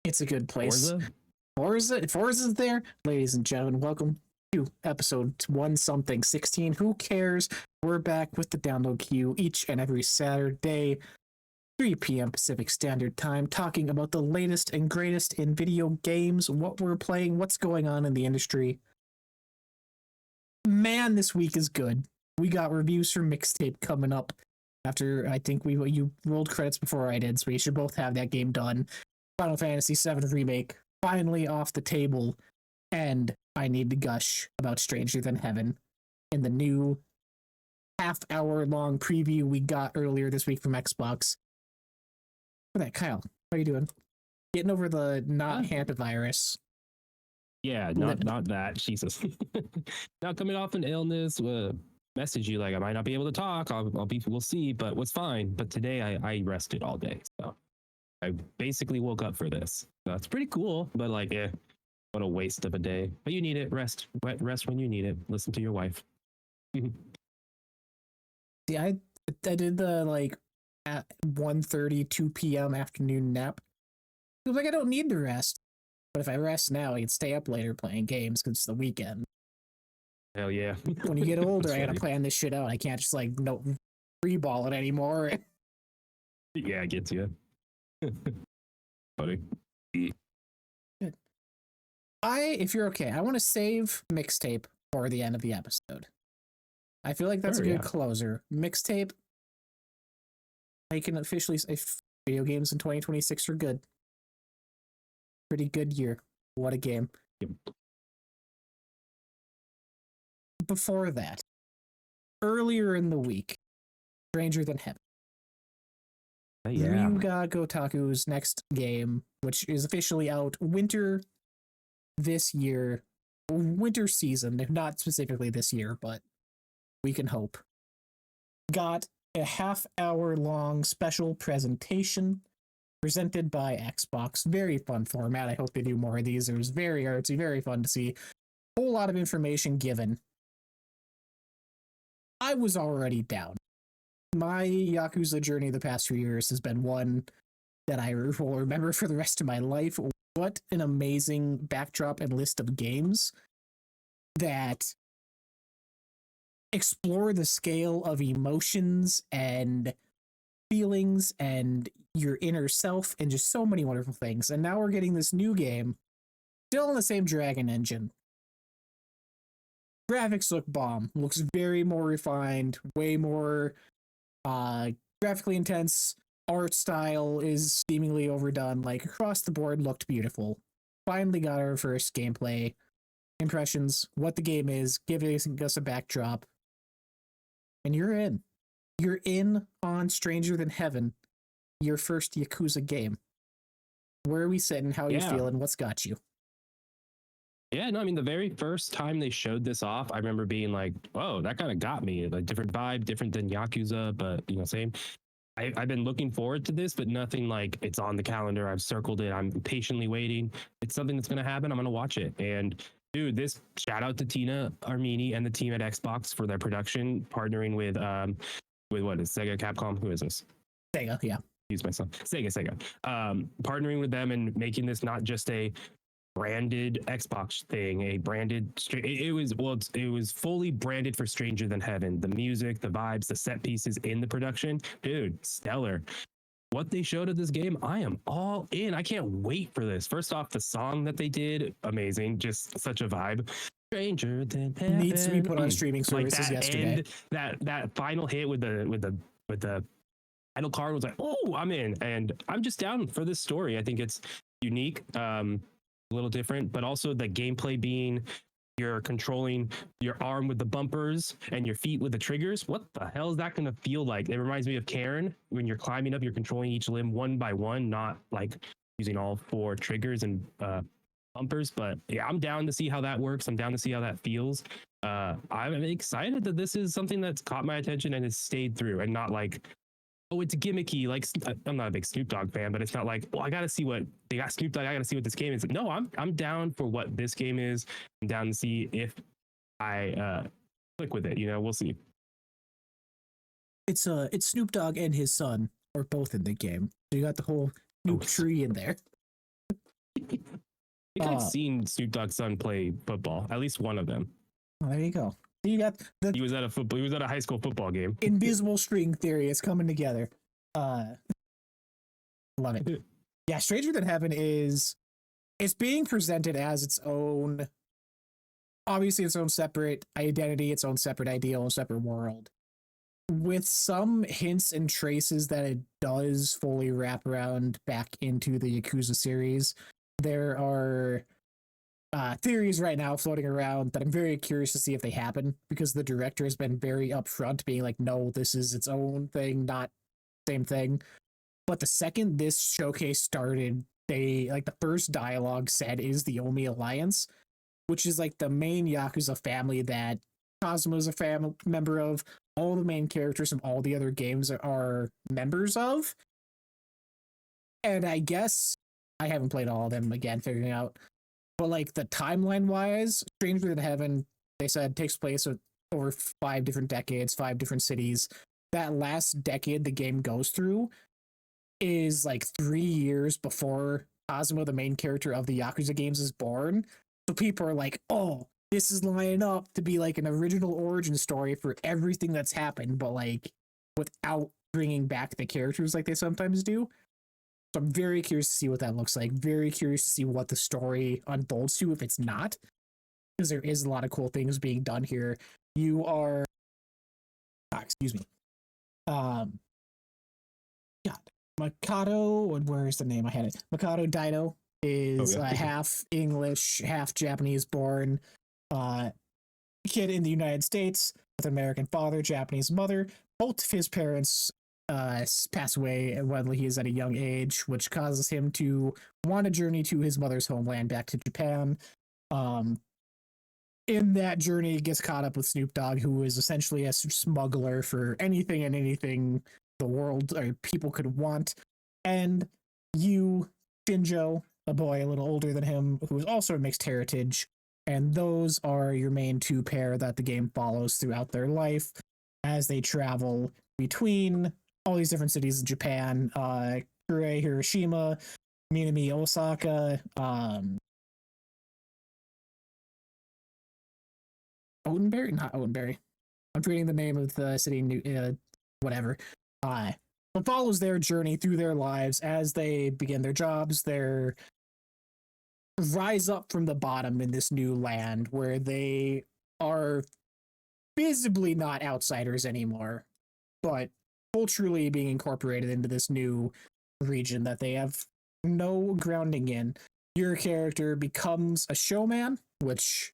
It's a good place. Forza? Forza's there. Ladies and gentlemen, welcome to episode 16. Who cares? We're back with the download queue each and every Saturday, 3 p.m. Pacific Standard Time, talking about the latest and greatest in video games, what we're playing, what's going on in the industry. Man, this week is good. We got reviews for Mixtape coming up after I think you rolled credits before I did, so we should both have that game done. Final Fantasy VII Remake finally off the table, and I need to gush about Stranger Than Heaven in the new half-hour-long preview we got earlier this week from Xbox. Look at that, Kyle. How are you doing? Getting over the not hantavirus. Yeah, not that. Jesus. Not coming off an illness. Message you like I might not be able to talk. We'll see, but what's fine. But today I rested all day, so I basically woke up for this. So it's pretty cool, but like, what a waste of a day. But you need it. Rest when you need it. Listen to your wife. See, I did the like at 1:30, 2 p.m. afternoon nap. It was like I don't need to rest. But if I rest now, I can stay up later playing games because it's the weekend. Hell yeah. When you get older, I gotta plan this shit out. I can't just like free ball it anymore. Yeah, it gets you. Funny. Good. If you're okay, I want to save Mixtape for the end of the episode. I feel like that's a good closer. Mixtape, I can officially say video games in 2026 are good. Pretty good year. What a game. Yep. Before that, earlier in the week, Stranger Than Heaven. Yeah. Ryuga Gotaku's next game, which is officially out winter this year, winter season, if not specifically this year, but we can hope. Got a half-hour-long special presentation presented by Xbox. Very fun format. I hope they do more of these. It was very artsy, very fun to see. A whole lot of information given. I was already down. My Yakuza journey the past few years has been one that I will remember for the rest of my life. What an amazing backdrop and list of games that explore the scale of emotions and feelings and your inner self and just so many wonderful things. And now we're getting this new game, still in the same Dragon engine. Graphics look bomb. Looks very more refined, way more graphically intense. Art style is seemingly overdone. Like across the board, looked beautiful. Finally got our first gameplay impressions, what the game is, giving us a backdrop. And you're in. You're in on Stranger Than Heaven, your first Yakuza game. Where are we sitting? How are you feeling? What's got you? Yeah, no, I mean, the very first time they showed this off, I remember being like, whoa, that kind of got me. A different vibe, different than Yakuza, but, same. I've been looking forward to this, but nothing like it's on the calendar. I've circled it. I'm patiently waiting. It's something that's going to happen. I'm going to watch it. And dude, this shout out to Tina Armini and the team at Xbox for their production, partnering with what is Sega, Capcom? Who is this? Sega, yeah. Use my son. Sega. Partnering with them and making this not just a branded Xbox thing, a branded it was fully branded for Stranger Than Heaven. The music, the vibes, the set pieces in the production, dude, stellar. What they showed of this game, I am all in. I can't wait for this. First off, the song that they did, amazing, just such a vibe. Stranger Than Heaven Needs to be put on streaming services like that yesterday. End, that final hit with the title card was like, oh, I'm in, and I'm just down for this story. I think it's unique. A little different, but also the gameplay being you're controlling your arm with the bumpers and your feet with the triggers. What the hell is that going to feel like? It reminds me of Karen. When you're climbing up, you're controlling each limb one by one, not like using all 4 triggers and bumpers. But yeah, I'm down to see how that works. I'm down to see how that feels. I'm excited that this is something that's caught my attention and has stayed through, and not like, oh, it's gimmicky. Like, I'm not a big Snoop Dogg fan, but it's not like, well, I got to see what they got Snoop Dogg. I got to see what this game is. No, I'm down for what this game is. I'm down to see if I click with it. We'll see. It's Snoop Dogg and his son are both in the game. So you got the whole Snoop tree in there. think I've seen Snoop Dogg's son play football, at least one of them. Oh, there you go. You got the He was at a high school football game. invisible string theory is coming together. Love it. Yeah, Stranger Than Heaven it's being presented as its own, obviously its own separate identity, its own separate ideal, separate world, with some hints and traces that it does fully wrap around back into the Yakuza series. There are theories right now floating around that I'm very curious to see if they happen, because the director has been very upfront, being like, no, this is its own thing, not same thing. But the second this showcase started, they, like, the first dialogue said is the Omi Alliance, which is like the main Yakuza family that Cosmo is a member of. All the main characters from all the other games are members of. And I guess I haven't played all of them, again, figuring out. But like the timeline wise, Stranger Than Heaven, they said, takes place over 5 different decades, 5 different cities. That last decade the game goes through is like 3 years before Cosmo, the main character of the Yakuza games, is born. So people are like, oh, this is lining up to be like an original origin story for everything that's happened, but like without bringing back the characters like they sometimes do. So I'm very curious to see what that looks like. Very curious to see what the story unfolds to if it's not, because there is a lot of cool things being done here. You are, excuse me, God, Mikado. Where's the name? I had it. Mikado Dino is half English, half Japanese born. Kid in the United States with an American father, Japanese mother. Both of his parents pass away when he is at a young age, which causes him to want to journey to his mother's homeland back to Japan. In that journey, he gets caught up with Snoop Dogg, who is essentially a smuggler for anything and anything the world or people could want. And you, Shinjo, a boy a little older than him, who is also a mixed heritage. And those are your main 2 pair that the game follows throughout their life as they travel between all these different cities in Japan, Kure, Hiroshima, Minami, Osaka, Otenberry? Not Otenberry. I'm forgetting the name of the city, whatever. It follows their journey through their lives as they begin their jobs, their rise up from the bottom in this new land where they are visibly not outsiders anymore, but culturally being incorporated into this new region that they have no grounding in. Your character becomes a showman, which,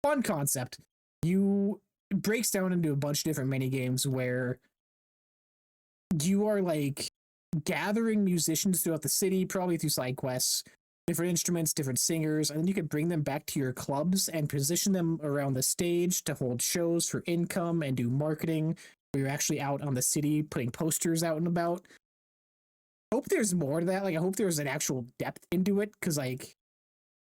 fun concept. You breaks down into a bunch of different mini games where you are like gathering musicians throughout the city, probably through side quests, different instruments, different singers, and then you can bring them back to your clubs and position them around the stage to hold shows for income and do marketing, where you're actually out on the city putting posters out and about. I hope there's more to that. Like, I hope there's an actual depth into it, because like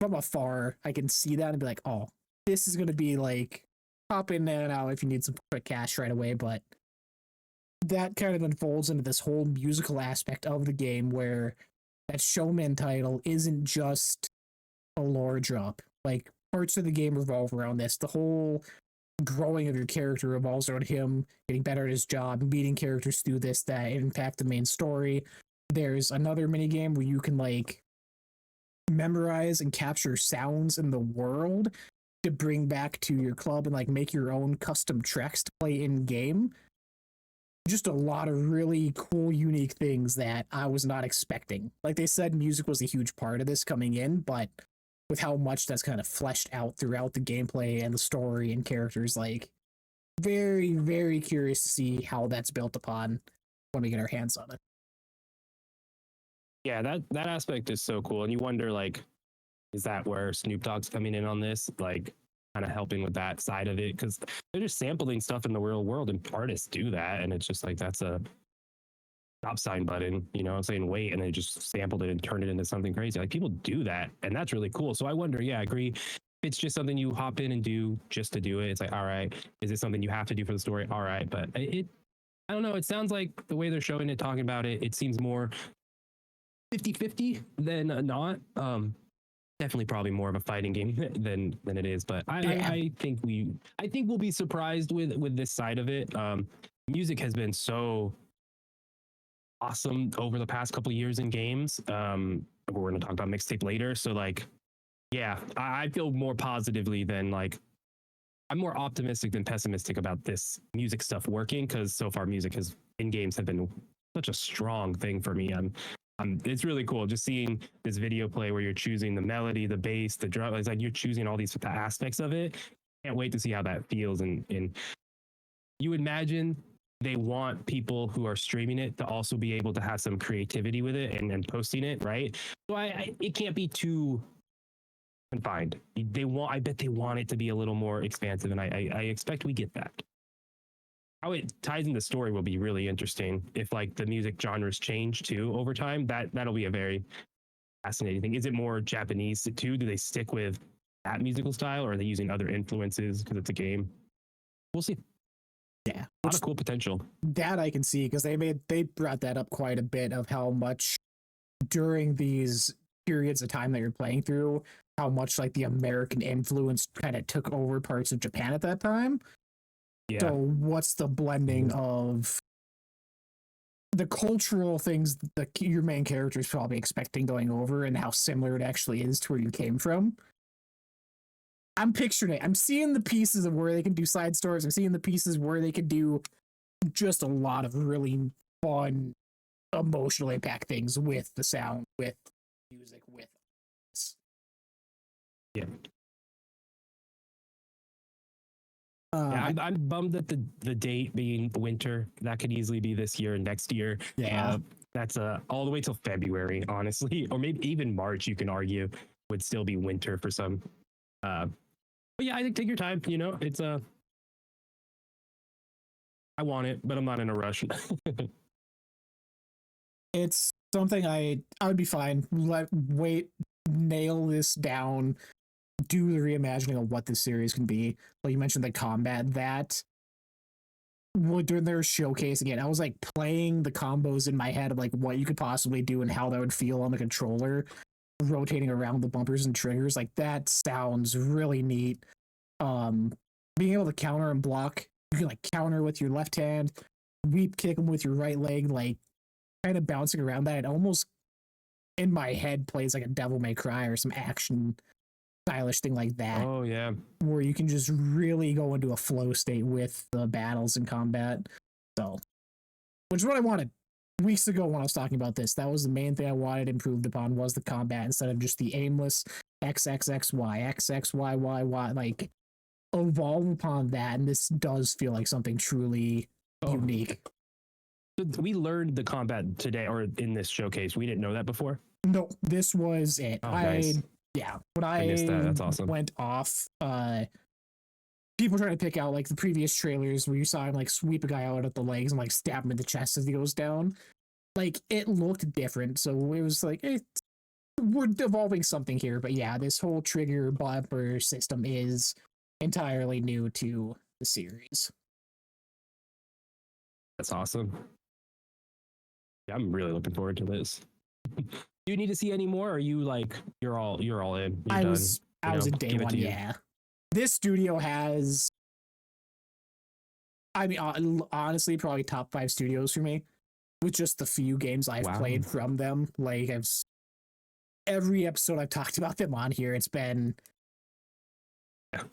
from afar I can see that and be like, oh, this is gonna be like pop in and out if you need some quick cash right away. But that kind of unfolds into this whole musical aspect of the game where that showman title isn't just a lore drop. Like, parts of the game revolve around this. The whole growing of your character revolves around him getting better at his job, meeting characters through this that impact the main story. There's another mini game where you can like memorize and capture sounds in the world to bring back to your club and like make your own custom tracks to play in game. Just a lot of really cool, unique things that I was not expecting. Like they said, music was a huge part of this coming in, but with how much that's kind of fleshed out throughout the gameplay and the story and characters, like very, very curious to see how that's built upon when we get our hands on it. Yeah, that aspect is so cool. And you wonder, like, is that where Snoop Dogg's coming in on this? Like, kind of helping with that side of it, because they're just sampling stuff in the real world, and artists do that, and it's just like that's a stop sign button, you know, saying wait, and they just sampled it and turned it into something crazy. Like, people do that, and that's really cool. So I wonder, yeah, I agree. If it's just something you hop in and do just to do it, it's like, all right. Is it something you have to do for the story? All right, but I don't know. It sounds like the way they're showing it, talking about it, it seems more 50-50 than not. Definitely probably more of a fighting game than it is, but I think we'll be surprised with this side of it. Music has been so awesome over the past couple of years in games. We're going to talk about Mixtape later, so like, yeah, I feel more positively than like, I'm more optimistic than pessimistic about this music stuff working, because so far music has in games have been such a strong thing for me. It's really cool just seeing this video play where you're choosing the melody, the bass, the drum. It's like you're choosing all these aspects of it. Can't wait to see how that feels. And you imagine they want people who are streaming it to also be able to have some creativity with it and posting it, right? So it can't be too confined. I bet they want it to be a little more expansive, and I expect we get that. How it ties in the story will be really interesting. If like the music genres change too over time, that'll be a very fascinating thing. Is it more Japanese too? Do they stick with that musical style, or are they using other influences because it's a game? We'll see. Yeah, A lot of cool potential. That I can see, because they brought that up quite a bit of how much during these periods of time that you're playing through, how much like the American influence kind of took over parts of Japan at that time. Yeah. So what's the blending of the cultural things that your main character is probably expecting going over, and how similar it actually is to where you came from? I'm picturing it. I'm seeing the pieces of where they can do side stories. I'm seeing the pieces where they could do just a lot of really fun, emotional impact things with the sound, with music, with this. Yeah. Yeah, I'm bummed that the date being winter, that could easily be this year and next year. Yeah. That's all the way till February, honestly, or maybe even March. You can argue would still be winter for some. But yeah, I think take your time. You know, it's I want it, but I'm not in a rush. It's something I would be fine. Nail this down, do the reimagining of what this series can be. Like you mentioned, the combat that during their showcase again, I was like playing the combos in my head of like what you could possibly do and how that would feel on the controller, rotating around the bumpers and triggers. Like that sounds really neat. Being able to counter and block, you can like counter with your left hand, sweep kick them with your right leg, like kind of bouncing around that. It almost in my head plays like a Devil May Cry or some action stylish thing like that. Oh yeah, where you can just really go into a flow state with the battles and combat. So, which is what I wanted weeks ago when I was talking about this. That was the main thing I wanted improved upon, was the combat instead of just the aimless XXXY, XXYYY. Like, evolve upon that, and this does feel like something truly unique. We learned the combat today, or in this showcase. We didn't know that before. No, this was it. Oh, nice. When I missed that. That's awesome. went off, people trying to pick out like the previous trailers where you saw him like sweep a guy out at the legs and like stab him in the chest as he goes down. Like it looked different, so it was like, hey, we're evolving something here. But yeah, this whole trigger bumper system is entirely new to the series. That's awesome. Yeah, I'm really looking forward to this. Do you need to see any more? Or are you like you're all in? I was at day one. Yeah, this studio has, I mean, honestly, probably top 5 studios for me, with just the few games I've played from them. Like every episode I've talked about them on here, it's been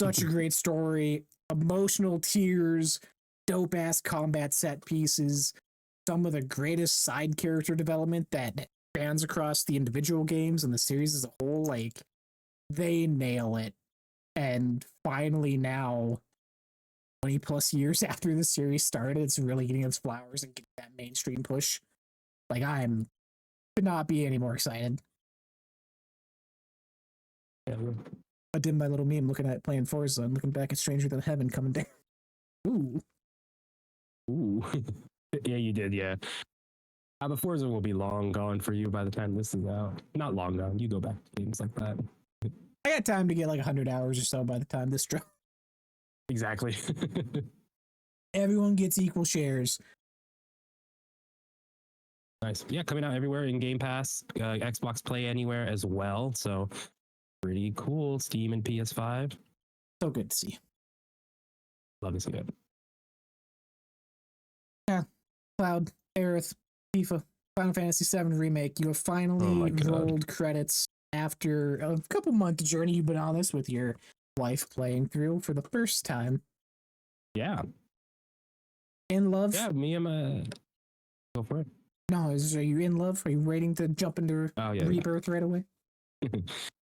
such a great story, emotional tears, dope ass combat set pieces, some of the greatest side character development that spans across the individual games and the series as a whole. Like they nail it. And finally now, 20 plus years after the series started, it's really getting its flowers and getting that mainstream push. Like could not be any more excited. Yeah. I did my little meme looking at playing Forza and looking back at Stranger Than Heaven coming down. Ooh. Yeah, you did. Yeah. But Forza will be long gone for you by the time this is out. Not long gone. You go back to games like that. I got time to get like 100 hours or so by the time this drops. Exactly. Everyone gets equal shares. Nice. Yeah, coming out everywhere in Game Pass, Xbox Play Anywhere as well. So pretty cool. Steam and PS5. So good to see. Love to see it. Yeah, Cloud, Aerith, FIFA, Final Fantasy VII Remake. You have finally rolled credits after a couple month journey you've been on this with your wife playing through for the first time. Yeah. In love? Yeah, me and my... Go for it. No, are you in love? Are you waiting to jump into Rebirth right away?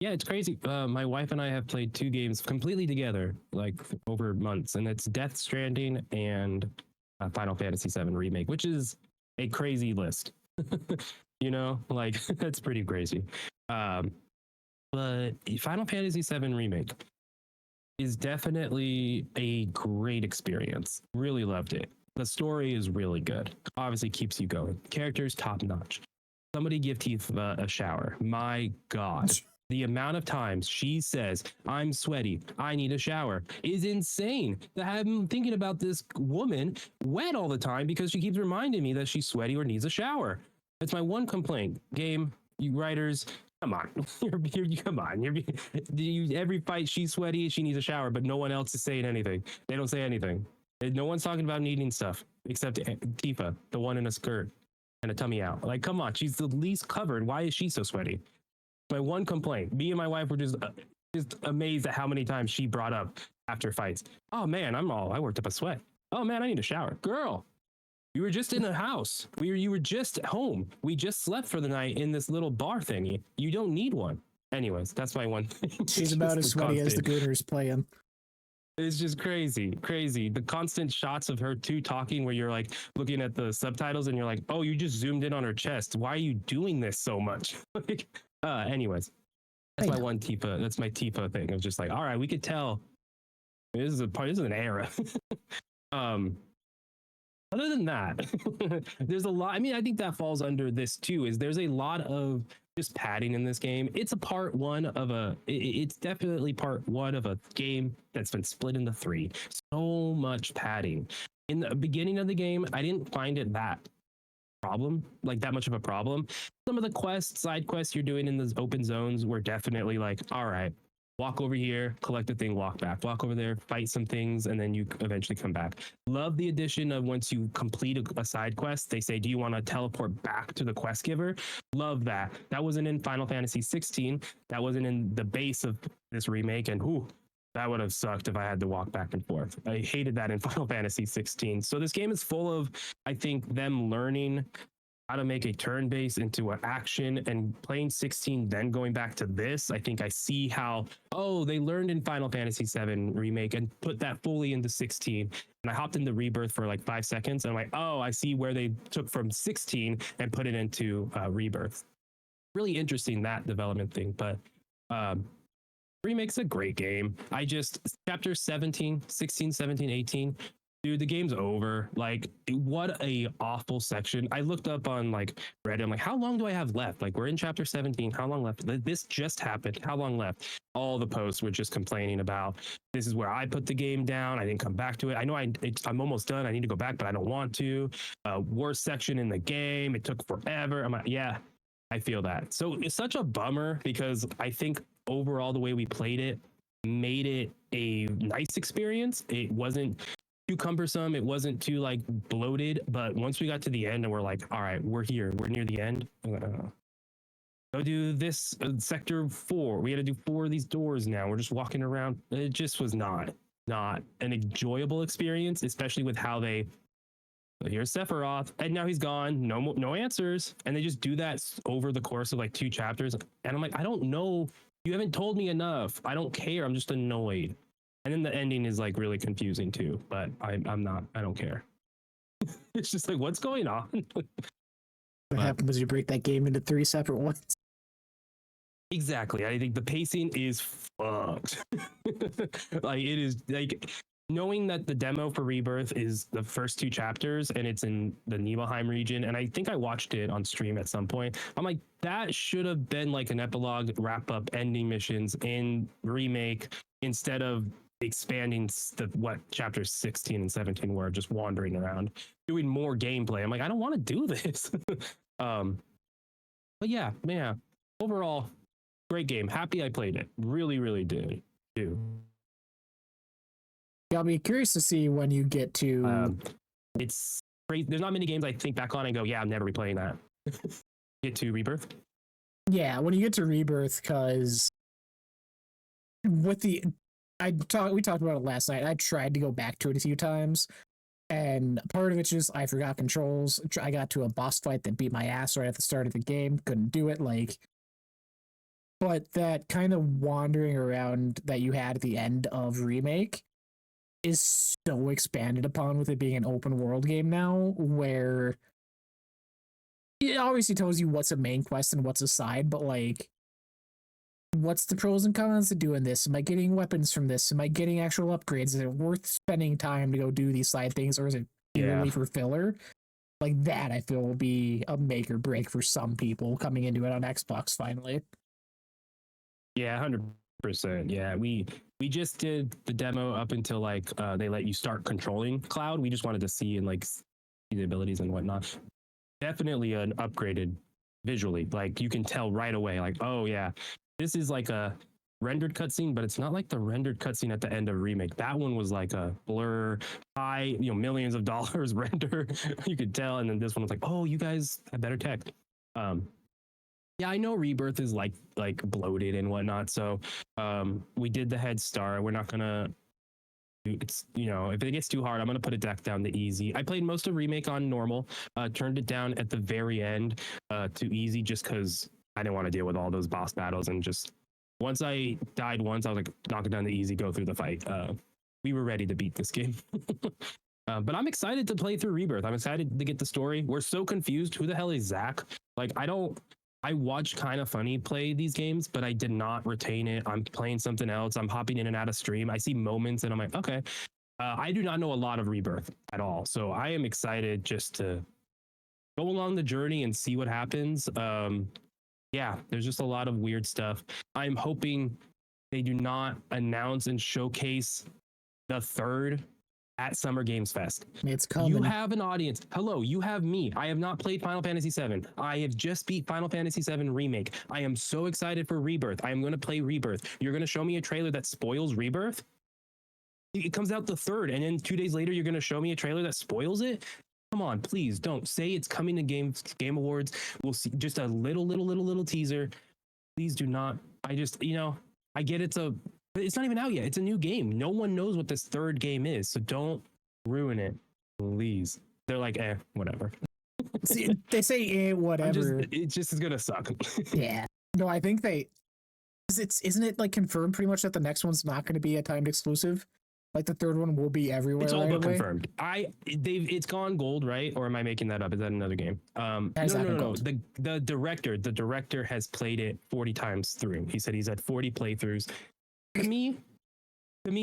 Yeah, it's crazy. My wife and I have played 2 games completely together, like over months, and it's Death Stranding and Final Fantasy VII Remake, which is a crazy list. You know, like that's pretty crazy. But Final Fantasy VII Remake is definitely a great experience. Really loved it. The story is really good. Obviously keeps you going. Characters top notch. Somebody give Tifa a shower. My God. The amount of times she says, I'm sweaty, I need a shower, is insane. I'm thinking about this woman wet all the time because she keeps reminding me that she's sweaty or needs a shower. That's my one complaint. Game, you writers, come on. Come on. Every fight, she's sweaty, she needs a shower, but no one else is saying anything. They don't say anything. No one's talking about needing stuff except Tifa, the one in a skirt and a tummy out. Like, come on, she's the least covered. Why is she so sweaty? My one complaint. Me and my wife were just amazed at how many times she brought up after fights. Oh man, I worked up a sweat. Oh man, I need a shower. Girl, you were just in the house. You were just home. We just slept for the night in this little bar thingy. You don't need one. Anyways, that's my one thing. She's about as sweaty as the Gooners playing. It's just crazy. The constant shots of her two talking where you're like looking at the subtitles and you're like, oh, you just zoomed in on her chest. Why are you doing this so much? Anyways, that's my one Tifa. That's my Tifa thing. It's just like, all right, we could tell this is an era. Other than that, there's a lot. I mean, I think that falls under this too, is there's a lot of just padding in this game. It's it's definitely part one of a game that's been split into 3. So much padding. In the beginning of the game, I didn't find it that much of a problem. Some of the side quests you're doing in those open zones were definitely like, all right, walk over here, collect the thing, walk back, walk over there, fight some things, and then you eventually come back. Love the addition of once you complete a side quest, they say, do you want to teleport back to the quest giver? Love that. That wasn't in Final Fantasy 16. That wasn't in the base of this remake, and that would have sucked if I had to walk back and forth. I hated that in Final Fantasy 16. So this game is full of, I think, them learning how to make a turn base into an action, and playing 16, then going back to this. I think I see how, they learned in Final Fantasy VII Remake and put that fully into 16. And I hopped into Rebirth for like 5 seconds. And I'm like, I see where they took from 16 and put it into Rebirth. Really interesting, that development thing. But Remake's a great game. Chapter 17, 16, 17, 18. Dude, the game's over. Like, what a awful section. I looked up on like Reddit. I'm like, how long do I have left? Like, we're in chapter 17. How long left? This just happened. How long left? All the posts were just complaining about, this is where I put the game down. I didn't come back to it. I know I'm almost done. I need to go back, but I don't want to. Worst section in the game. It took forever. I'm like, yeah, I feel that. So it's such a bummer because I think overall the way we played it made it a nice experience. It wasn't too cumbersome, it wasn't too like bloated, but once we got to the end and we're like, all right, we're here, we're near the end, go do this sector 4, we had to do 4 of these doors now, we're just walking around. It just was not an enjoyable experience, especially with how here's Sephiroth and now he's gone, no answers, and they just do that over the course of like 2 chapters, and I'm like, I don't know, you haven't told me enough, I don't care, I'm just annoyed. And then the ending is like really confusing too, but I don't care. It's just like, what's going on? What happened was you break that game into 3 separate ones. Exactly. I think the pacing is fucked. Like, it is like, knowing that the demo for Rebirth is the first 2 chapters and it's in the Nibelheim region, and I think I watched it on stream at some point. I'm like, that should have been like an epilogue, wrap up, ending missions in Remake instead of expanding what chapters 16 and 17 were, just wandering around doing more gameplay. I'm like, I don't want to do this. But yeah, overall, great game. Happy I played it. Really, really did. Do. Yeah, I'll be curious to see when you get to. It's great. There's not many games I think back on and go, yeah, I'm never replaying that. Get to Rebirth. Yeah, when you get to Rebirth, because with the, we talked about it last night. I tried to go back to it a few times, and part of it's just I forgot controls. I got to a boss fight that beat my ass right at the start of the game. Couldn't do it. But that kind of wandering around that you had at the end of Remake is so expanded upon with it being an open world game now, where it obviously tells you what's a main quest and what's a side, but what's the pros and cons of doing this? Am I getting weapons from this? Am I getting actual upgrades? Is it worth spending time to go do these side things, or is it purely for filler? Like that, I feel will be a make or break for some people coming into it on Xbox finally. Yeah, 100%. Yeah, we just did the demo up until they let you start controlling Cloud. We just wanted to see and see the abilities and whatnot. Definitely an upgraded visually. Like you can tell right away, oh yeah, this is like a rendered cutscene, but it's not like the rendered cutscene at the end of Remake. That one was like a blur, high, millions of dollars render. You could tell, and then this one was like, oh, you guys have better tech. Yeah, I know Rebirth is like bloated and whatnot. So we did the head start. We're not gonna. It's if it gets too hard, I'm gonna put it back down to easy. I played most of Remake on normal. Turned it down at the very end to easy just because I didn't want to deal with all those boss battles, and just once I died once, I was like, knock it down to easy, go through the fight. We were ready to beat this game. But I'm excited to play through Rebirth. I'm excited to get the story. We're so confused. Who the hell is Zach? I watched Kind of Funny play these games, but I did not retain it. I'm playing something else. I'm hopping in and out of stream. I see moments and I'm like, okay. I do not know a lot of Rebirth at all. So I am excited just to go along the journey and see what happens. Yeah, there's just a lot of weird stuff. I'm hoping they do not announce and showcase the third at Summer Games Fest. It's coming. You have an audience. Hello, you have me. I have not played Final Fantasy VII. I have just beat Final Fantasy VII Remake. I am so excited for Rebirth. I am going to play Rebirth. You're going to show me a trailer that spoils Rebirth? It comes out the 3rd, and then 2 days later, you're going to show me a trailer that spoils it? Come on, please don't. Say it's coming to Game Awards. We'll see just a little teaser. Please do not. I just, I get it's not even out yet. It's a new game. No one knows what this 3rd game is. So don't ruin it, please. They're like, whatever. See, they say whatever. It just is gonna suck. Yeah. No, I think isn't it confirmed pretty much that the next one's not going to be a timed exclusive? Like the 3rd one will be everywhere. It's all right but away? confirmed. It's gone gold, right? Or am I making that up? Is that another game? No. The director has played it 40 times through. He said he's had 40 playthroughs. To me,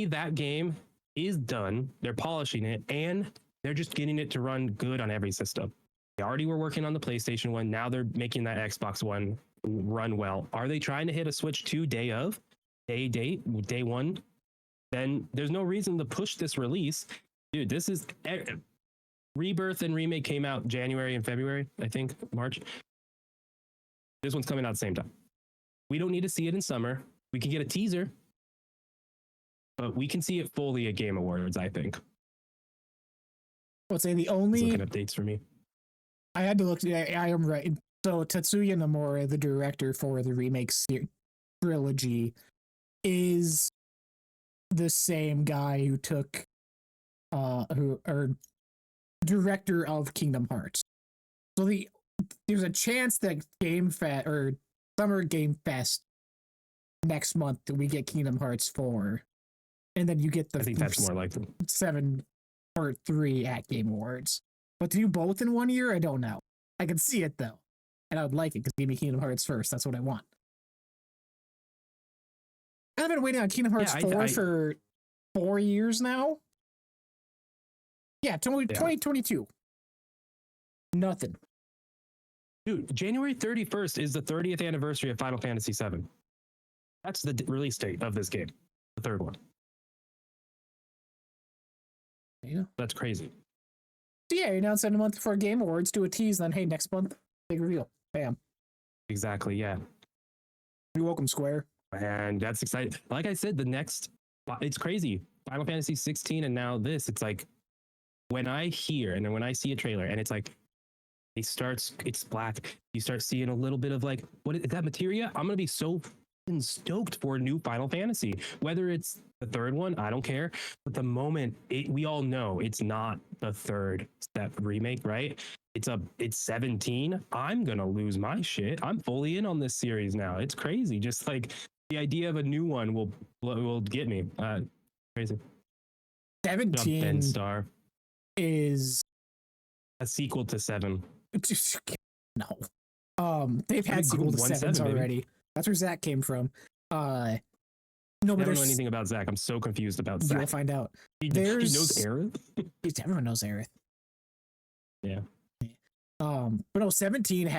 that game is done. They're polishing it, and they're just getting it to run good on every system. They already were working on the PlayStation one. Now they're making that Xbox One run well. Are they trying to hit a Switch 2 day one? Then there's no reason to push this release. Dude, this is Rebirth and Remake came out January and February, I think, March. This one's coming out at the same time. We don't need to see it in summer. We can get a teaser, but we can see it fully at Game Awards, I think. I would say the only looking updates for me. I had to look. I am right. So Tetsuya Nomura, the director for the Remake trilogy, is the same guy who took director of Kingdom Hearts. So there's a chance that Summer Game Fest next month that we get Kingdom Hearts 4, and then you get I think that's more likely. 7 Part 3 at Game Awards. But to do both in 1 year, I don't know. I can see it though, and I would like it because give me Kingdom Hearts first. That's what I want. I've been waiting on Kingdom Hearts 4 for 4 years now. Yeah, 2022. Nothing. Dude, January 31st is the 30th anniversary of Final Fantasy VII. That's the release date of this game, the 3rd one. Yeah. That's crazy. So yeah, you announce it a month before Game Awards, do a tease, then hey, next month Big reveal. Bam. Exactly. Yeah. You're welcome, Square. And that's exciting. Like I said, it's crazy. Final Fantasy 16 and now this, it's like when I hear and then when I see a trailer and it's like it's black, you start seeing a little bit of like, what is that materia? I'm gonna be so stoked for a new Final Fantasy. Whether it's the third one, I don't care. But the moment we all know it's not the third step remake, right? It's 17. I'm gonna lose my shit. I'm fully in on this series now. It's crazy. Just like the idea of a new one will get me. Crazy. 17 Star is a sequel to 7. No. They've had sequel to 7s already. Baby. That's where Zach came from. No, but I don't know anything about Zach. I'm so confused about Zach. You'll find out. He knows Aerith? Everyone knows Aerith. Yeah. But no, 17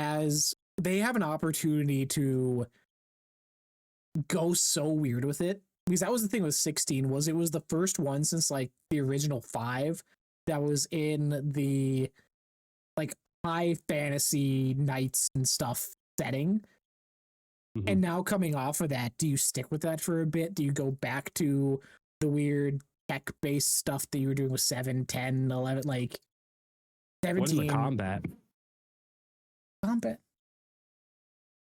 they have an opportunity to go so weird with it. Because that was the thing with 16, it was the first one since like the original 5 that was in the like high fantasy knights and stuff setting. Mm-hmm. And now coming off of that, do you stick with that for a bit? Do you go back to the weird tech-based stuff that you were doing with 7, 10, 11, like 17? What is the combat?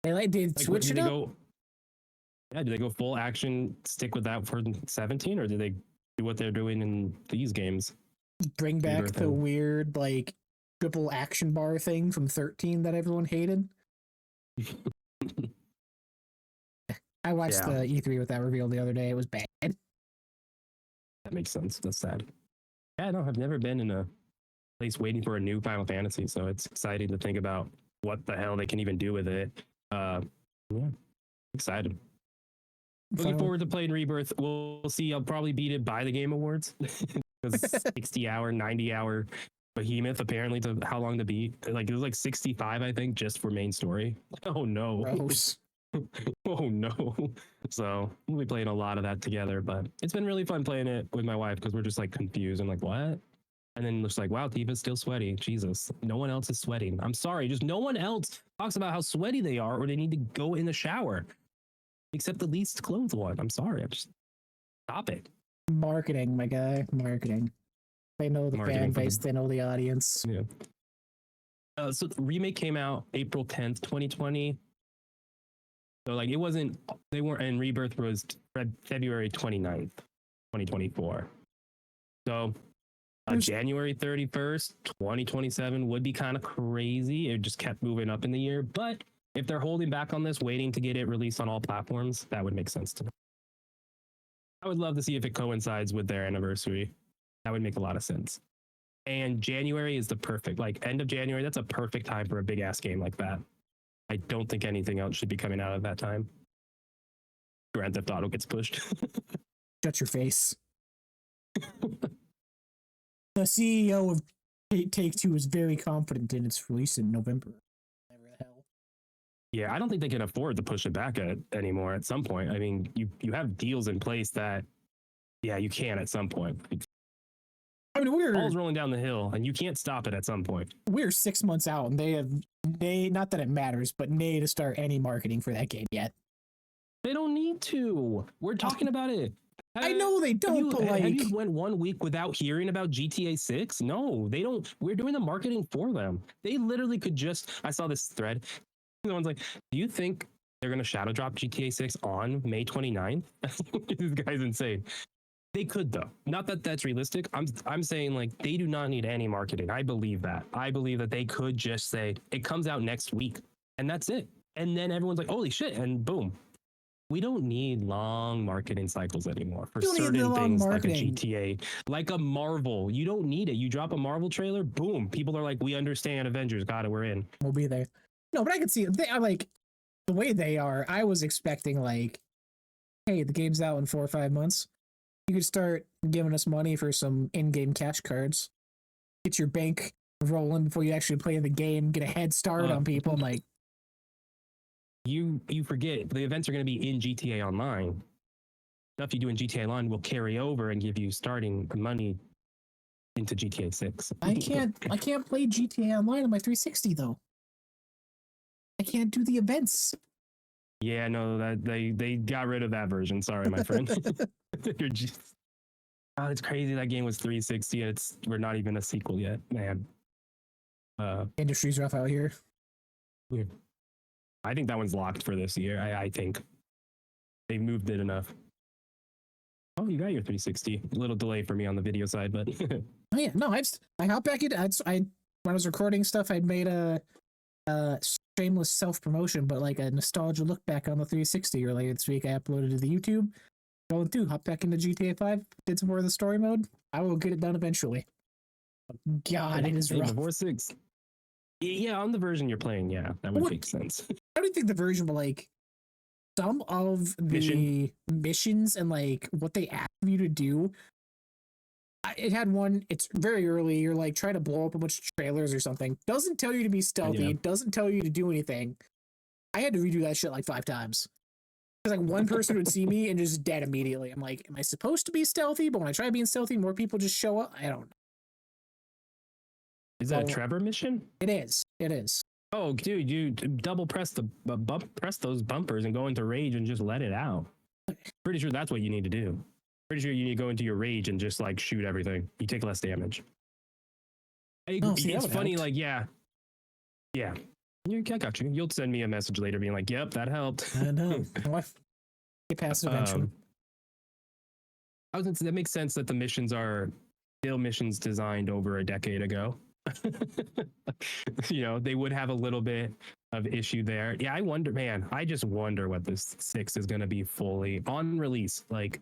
They did switch it up? Did they go full action, stick with that for 17, or did they do what they're doing in these games? Bring back the weird, like, triple action bar thing from 13 that everyone hated? I watched the E3 with that reveal the other day. It was bad. That makes sense. That's sad. Yeah, no, I've never been in a place waiting for a new Final Fantasy, so it's exciting to think about what the hell they can even do with it. Yeah, excited. Looking forward to playing Rebirth. We'll see. I'll probably beat it by the Game Awards. Because 60-hour, 90-hour behemoth, apparently, to how long to beat. Like, it was like 65, I think, just for main story. Oh, no. Gross. Oh, no. So, we'll be playing a lot of that together. But it's been really fun playing it with my wife because we're just, like, confused. And like, what? And then it's like, wow, Tifa's still sweaty. Jesus. No one else is sweating. I'm sorry. Just no one else talks about how sweaty they are or they need to go in the shower. Except the least clothed one. I'm sorry. I'm just stop it. Marketing, my guy. Marketing. They know the fan base. They know the audience. Yeah. So the remake came out April 10th, 2020. So like it wasn't. They weren't. And Rebirth was February 29th, 2024. So January 31st, 2027 would be kind of crazy. It just kept moving up in the year, but if they're holding back on this, waiting to get it released on all platforms, that would make sense to me. I would love to see if it coincides with their anniversary. That would make a lot of sense. And January is the perfect, like end of January, that's a perfect time for a big ass game like that. I don't think anything else should be coming out at that time. Grand Theft Auto gets pushed. Shut your face. The CEO of Take-Two is very confident in its release in November. Yeah, I don't think they can afford to push it back anymore at some point. I mean, you have deals in place that, yeah, you can at some point. I mean, ball's rolling down the hill, and you can't stop it at some point. We're 6 months out, and they have not that it matters, but to start any marketing for that game yet. They don't need to. We're talking about it. I know they don't, but like... Have you went 1 week without hearing about GTA 6? No, they don't. We're doing the marketing for them. They literally could just... I saw this thread. Someone's like, do you think they're going to shadow drop GTA 6 on May 29th? This guy's insane. They could, though. Not that that's realistic. I'm saying, like, they do not need any marketing. I believe that. I believe that they could just say, it comes out next week, and that's it. And then everyone's like, holy shit, and boom. We don't need long marketing cycles anymore for certain things like a GTA, like a Marvel. You don't need it. You drop a Marvel trailer, boom. People are like, we understand Avengers. Got it, we're in. We'll be there. No, but I can see they are like the way they are. I was expecting like, hey, the game's out in 4 or 5 months. You could start giving us money for some in-game cash cards. Get your bank rolling before you actually play the game. Get a head start on people. I'm like, you forget the events are going to be in GTA Online. Stuff you do in GTA Online will carry over and give you starting money into GTA 6. I can't play GTA Online on my 360 though. can't do the events. Yeah, no, that they got rid of that version. Sorry, my friend. You're just, oh, it's crazy. That game was 360. And we're not even a sequel yet, man. Industry's rough out here. Weird. I think that one's locked for this year. I think they moved it enough. Oh, you got your 360. A little delay for me on the video side, but Oh yeah, no, I hopped back in. I when I was recording stuff, I'd made a shameless self promotion, but like a nostalgia look back on the 360 earlier this week. I uploaded to the YouTube. Going through, hop back into GTA 5, did some more of the story mode. I will get it done eventually. God, it is rough. before 6. Yeah, on the version you're playing, yeah, that would make sense. I don't think the version, but like some of the missions and like what they ask you to do. It had one, it's very early, you're like trying to blow up a bunch of trailers or something. Doesn't tell you to be stealthy, Yeah. It doesn't tell you to do anything. I had to redo that shit like 5 times. Because like one person would see me and just dead immediately. I'm like, am I supposed to be stealthy? But when I try being stealthy, more people just show up. I don't know. Is that a Trevor mission? It is. It is. Oh, dude, you double press press those bumpers and go into rage and just let it out. Pretty sure that's what you need to do. Pretty sure you need to go into your rage and just like shoot everything. You take less damage. It's funny, like, yeah. I got you. You'll send me a message later being like, yep, that helped. I know. Get past it eventually. I was gonna say, that makes sense that the missions are still missions designed over a decade ago. You know, they would have a little bit of issue there. Yeah, I wonder, man, I just wonder what this 6 is going to be fully on release. Like,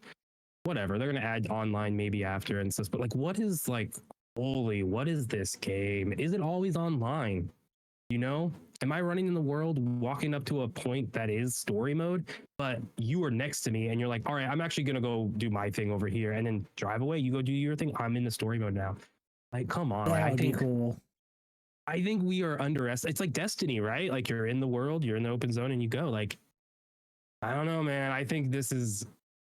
whatever, they're going to add online maybe after and stuff, but like, what is like, holy, what is this game? Is it always online? You know, am I running in the world walking up to a point that is story mode, but you are next to me and you're like, all right, I'm actually going to go do my thing over here and then drive away. You go do your thing. I'm in the story mode now. Like, come on. That would be cool. I think we are underestimating. It's like Destiny, right? Like you're in the world, you're in the open zone and you go. Like, I don't know, man. I think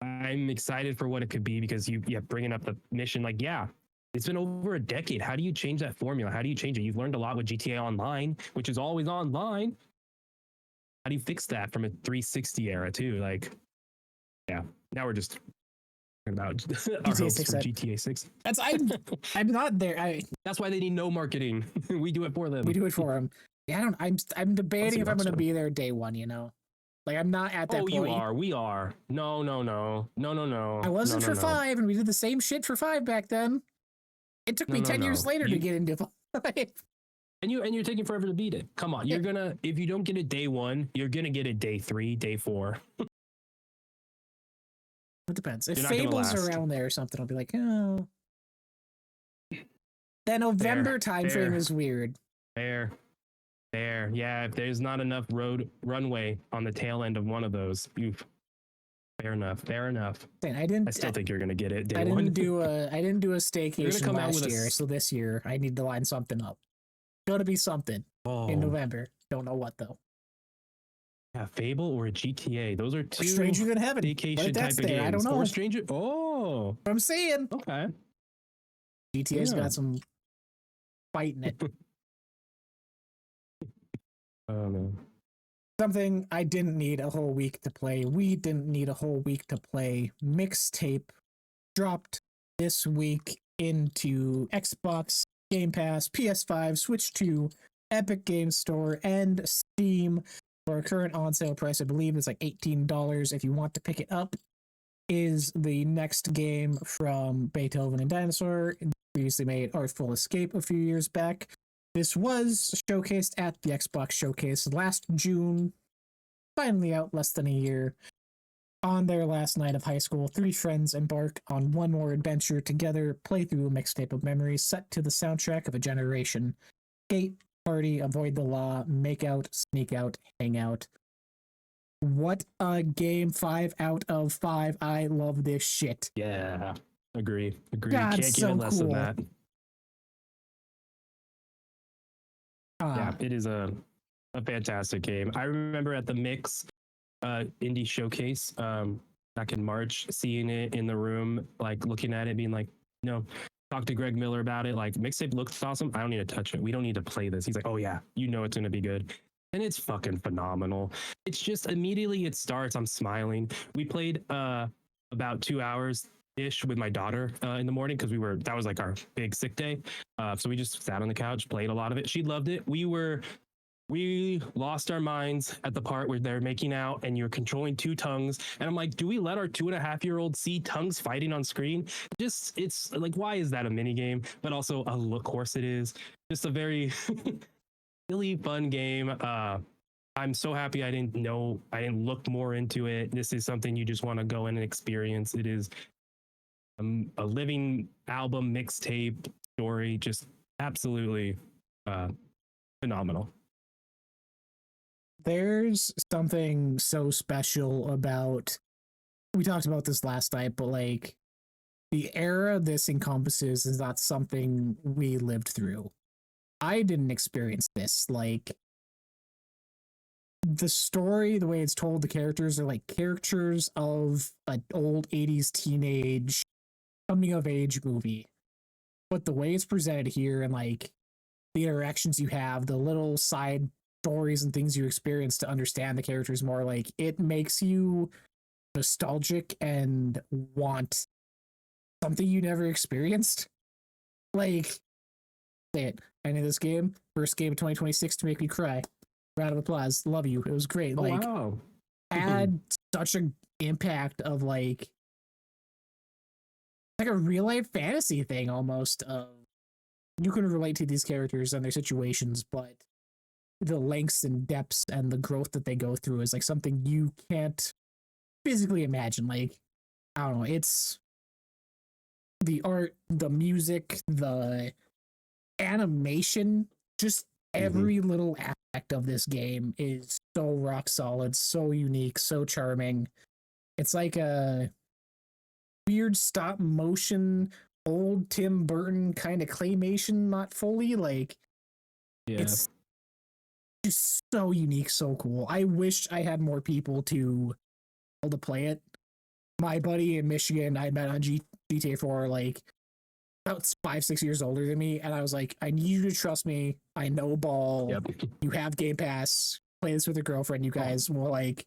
I'm excited for what it could be because bringing up the mission, like, yeah, it's been over a decade. How do you change that formula? How do you change it? You've learned a lot with GTA Online, which is always online. How do you fix that from a 360 era too? Like, yeah, now we're just talking about our hopes for GTA 6. I'm not there. That's why they need no marketing. We do it for them. We do it for them. Yeah, I'm debating if I'm going to be there day one, you know? Like, I'm not at that point. Oh, you are. We are. No. I wasn't for 5, and we did the same shit for 5 back then. It took me 10 years later to get into 5. And you're taking forever to beat it. Come on. You're gonna, if you don't get it day 1, you're gonna get it day 3, day 4. It depends. If Fable's around there or something, I'll be like, oh. That November time frame is weird. Fair. Yeah, if there's not enough runway on the tail end of one of those, fair enough. I still think you're gonna get it. I didn't do a staycation last year, so this year I need to line something up. Gonna be something in November. Don't know what though. Yeah, Fable or GTA. Those are two Stranger Than Heaven. Vacation type of games. I don't know. Or Stranger. Oh, I'm saying. Okay. GTA's got some fight in it. Oh man. Something I didn't need a whole week to play. We didn't need a whole week to play. Mixtape dropped this week into Xbox, Game Pass, PS5, Switch 2, Epic Games Store, and Steam for a current on sale price. I believe it's like $18 if you want to pick it up. Is the next game from Beethoven and Dinosaur, previously made Artful Escape a few years back. This was showcased at the Xbox Showcase last June, finally out less than a year. On their last night of high school, 3 friends embark on one more adventure together, play through a mixtape of memories set to the soundtrack of a generation. Skate, party, avoid the law, make out, sneak out, hang out. What a game. 5 out of 5. I love this shit. Yeah, agree. God, Can't so get less cool. than that. Yeah, it is a fantastic game. I remember at the Mix indie showcase back in March, seeing it in the room, like looking at it, being like, talk to Greg Miller about it. Like, Mixtape looks awesome. I don't need to touch it. We don't need to play this. He's like, oh yeah, it's going to be good. and it's fucking phenomenal. It's just immediately it starts, I'm smiling. We played about 2 hours ish with my daughter in the morning because that was like our big sick day. So we just sat on the couch, played a lot of it. She loved it. We lost our minds at the part where they're making out and you're controlling two tongues. And I'm like, do we let our 2.5-year-old see tongues fighting on screen? Just, it's like, why is that a mini game? But also, of course it is. Just a very really fun game. I'm so happy I didn't look more into it. This is something you just want to go in and experience. It is a living album mixtape story, just absolutely phenomenal. There's something so special about, we talked about this last night, but like the era this encompasses is not something we lived through. I didn't experience this. Like the story, the way it's told, the characters are like characters of an old 80s teenage coming of age movie. But the way it's presented here and like the interactions you have, the little side stories and things you experience to understand the characters more, like it makes you nostalgic and want something you never experienced. Like, say it. I know this game, first game of 2026 to make me cry. Round of applause. Love you. It was great. Oh, like, wow. Add such an impact of like a real life fantasy thing almost. Of you can relate to these characters and their situations, but the lengths and depths and the growth that they go through is like something you can't physically imagine. Like, I don't know, it's the art, the music, the animation, just every little aspect of this game is so rock solid, so unique, so charming. It's like a weird stop motion, old Tim Burton kind of claymation, not fully. Like, it's just so unique, so cool. I wish I had more people to play it. My buddy in Michigan I met on GTA 4, like about 5-6 years older than me, and I was like, I need you to trust me. I know ball. Yep. You have Game Pass. Play this with your girlfriend. You guys will like